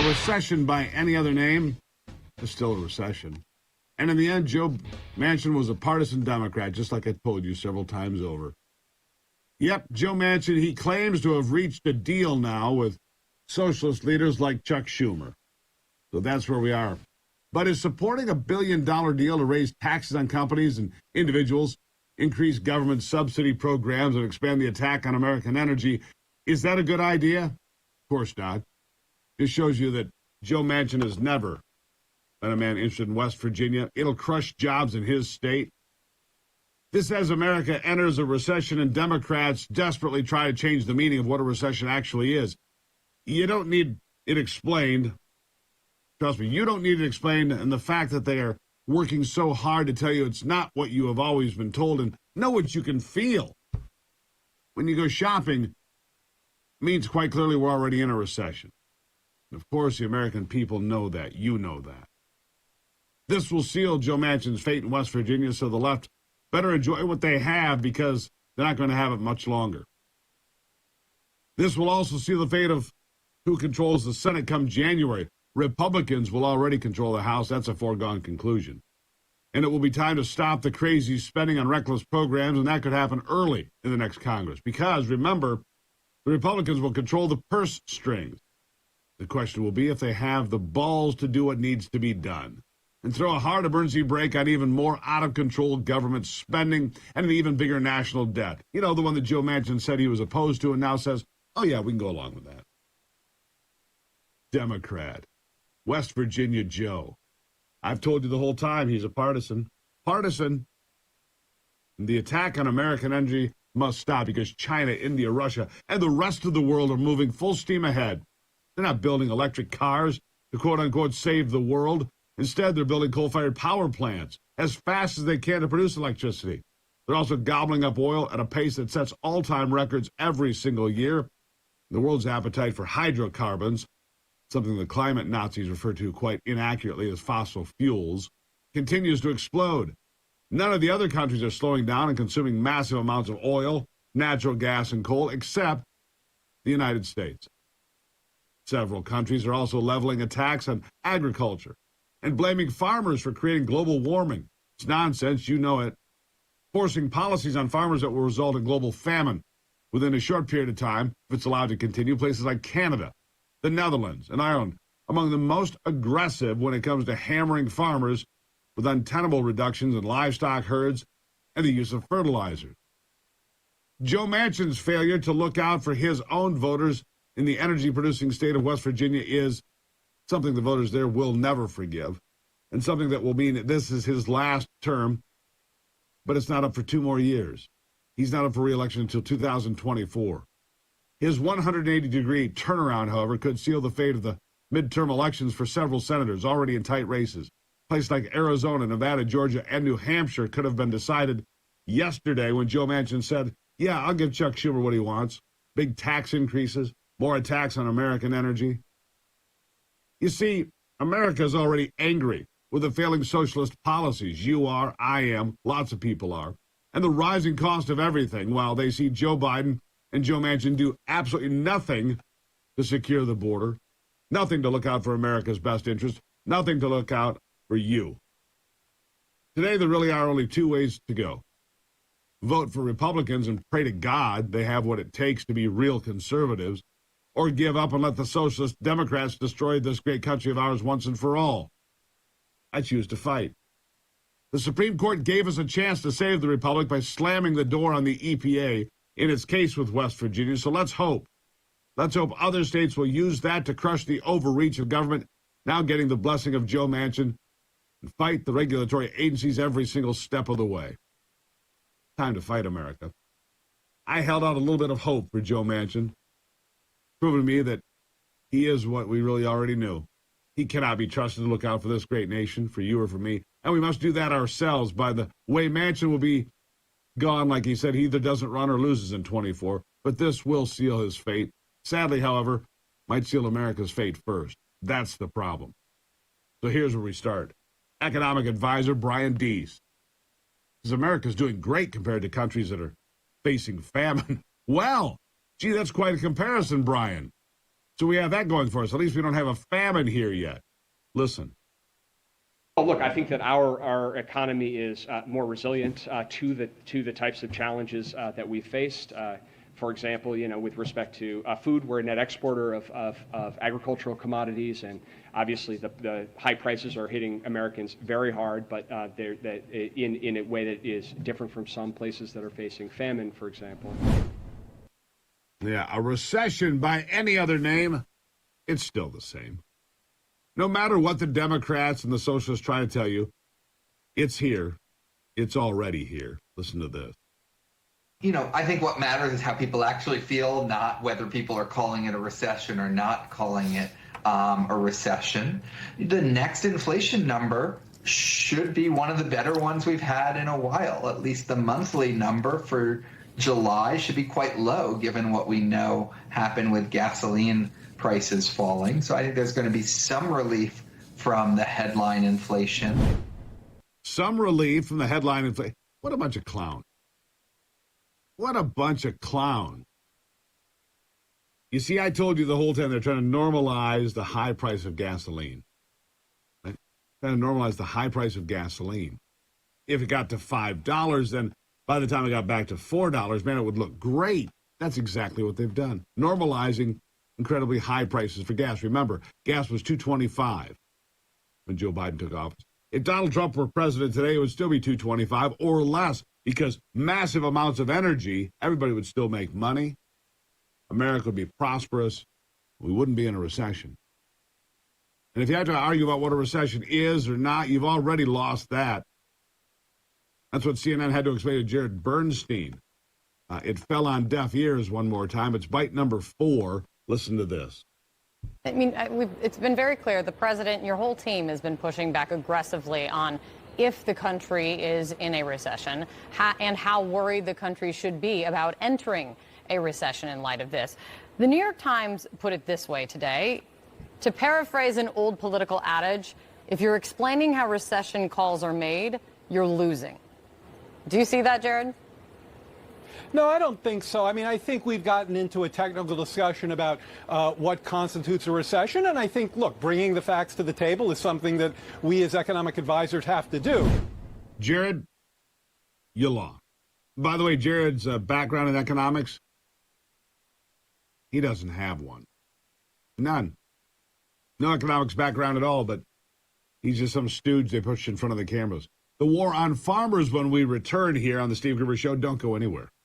A recession by any other name is still a recession. And in the end, Joe Manchin was a partisan Democrat, just like I told you several times over. Yep, Joe Manchin, he claims to have reached a deal now with socialist leaders like Chuck Schumer. So that's where we are. But is supporting a $1 billion deal to raise taxes on companies and individuals, increase government subsidy programs, and expand the attack on American energy, is that a good idea? Of course not. This shows you that Joe Manchin has never been a man interested in West Virginia. It'll crush jobs in his state. This as America enters a recession and Democrats desperately try to change the meaning of what a recession actually is. You don't need it explained. Trust me, you don't need it explained, and the fact that they are working so hard to tell you it's not what you have always been told and know what you can feel when you go shopping means quite clearly we're already in a recession. And of course, the American people know that. You know that. This will seal Joe Manchin's fate in West Virginia, so the left better enjoy what they have because they're not going to have it much longer. This will also seal the fate of who controls the Senate come January. Republicans will already control the House. That's a foregone conclusion. And it will be time to stop the crazy spending on reckless programs, and that could happen early in the next Congress. Because, remember, the Republicans will control the purse strings. The question will be if they have the balls to do what needs to be done and throw a hard emergency brake on even more out-of-control government spending and an even bigger national debt. You know, the one that Joe Manchin said he was opposed to and now says, oh, yeah, we can go along with that. Democrat. West Virginia Joe. I've told you the whole time he's a partisan. Partisan. The attack on American energy must stop because China, India, Russia, and the rest of the world are moving full steam ahead. They're not building electric cars to quote-unquote save the world. Instead, they're building coal-fired power plants as fast as they can to produce electricity. They're also gobbling up oil at a pace that sets all-time records every single year. The world's appetite for hydrocarbons, something the climate Nazis refer to quite inaccurately as fossil fuels, continues to explode. None of the other countries are slowing down and consuming massive amounts of oil, natural gas, and coal, except the United States. Several countries are also leveling attacks on agriculture and blaming farmers for creating global warming. It's nonsense, you know it. Forcing policies on farmers that will result in global famine within a short period of time, if it's allowed to continue. Places like Canada, the Netherlands, and Ireland, among the most aggressive when it comes to hammering farmers with untenable reductions in livestock herds and the use of fertilizers. Joe Manchin's failure to look out for his own voters in the energy-producing state of West Virginia is something the voters there will never forgive, and something that will mean that this is his last term, but it's not up for 2 more years. He's not up for re-election until 2024. His 180-degree turnaround, however, could seal the fate of the midterm elections for several senators already in tight races. Places like Arizona, Nevada, Georgia, and New Hampshire could have been decided yesterday when Joe Manchin said, yeah, I'll give Chuck Schumer what he wants. Big tax increases, more attacks on American energy. You see, America is already angry with the failing socialist policies. You are, I am, lots of people are. And the rising cost of everything, while they see Joe Biden and Joe Manchin do absolutely nothing to secure the border, nothing to look out for America's best interest, nothing to look out for you. Today, there really are only 2 ways to go. Vote for Republicans and pray to God they have what it takes to be real conservatives, or give up and let the socialist Democrats destroy this great country of ours once and for all. I choose to fight. The Supreme Court gave us a chance to save the Republic by slamming the door on the EPA in its case with West Virginia, so let's hope. Let's hope other states will use that to crush the overreach of government, now getting the blessing of Joe Manchin, and fight the regulatory agencies every single step of the way. Time to fight, America. I held out a little bit of hope for Joe Manchin, proving to me that he is what we really already knew. He cannot be trusted to look out for this great nation, for you or for me, and we must do that ourselves. By the way, Manchin will be gone, like he said. He either doesn't run or loses in 24, but this will seal his fate. Sadly, however, might seal America's fate first. That's the problem. So here's where we start. Economic advisor Brian Deese. Because America's doing great compared to countries that are facing famine. Well, gee, that's quite a comparison, Brian. So we have that going for us. At least we don't have a famine here yet. Listen. Well, look, I think that our economy is more resilient to the types of challenges that we've faced. For example, with respect to food, we're a net exporter of agricultural commodities, and obviously the high prices are hitting Americans very hard, but they're in a way that is different from some places that are facing famine, for example. Yeah, a recession by any other name, it's still the same. No matter what the Democrats and the socialists try to tell you, it's here. It's already here. Listen to this. I think what matters is how people actually feel, not whether people are calling it a recession or not calling it a recession. The next inflation number should be one of the better ones we've had in a while. At least the monthly number for July should be quite low, given what we know happened with gasoline prices falling. So I think there's going to be some relief from the headline inflation. Some relief from the headline inflation. What a bunch of clowns. What a bunch of clowns. You see, I told you the whole time they're trying to normalize the high price of gasoline. Right? Trying to normalize the high price of gasoline. If it got to $5, then by the time it got back to $4, man, it would look great. That's exactly what they've done. Normalizing incredibly high prices for gas. Remember, gas was $2.25 when Joe Biden took office. If Donald Trump were president today, it would still be $2.25 or less, because massive amounts of energy, everybody would still make money. America would be prosperous. We wouldn't be in a recession. And if you have to argue about what a recession is or not, you've already lost that. That's what CNN had to explain to Jared Bernstein. It fell on deaf ears one more time. It's bite number 4. Listen to this. I mean, it's been very clear. The president, your whole team has been pushing back aggressively on if the country is in a recession and how worried the country should be about entering a recession in light of this. The New York Times put it this way today. To paraphrase an old political adage, if you're explaining how recession calls are made, you're losing. Do you see that, Jared? No, I don't think so. I mean, I think we've gotten into a technical discussion about what constitutes a recession. And I think, look, bringing the facts to the table is something that we as economic advisors have to do. Jared, you lost. By the way, Jared's background in economics, he doesn't have one. None. No economics background at all, but he's just some stooge they pushed in front of the cameras. The war on farmers when we return here on the Steve Gruber Show. Don't go anywhere.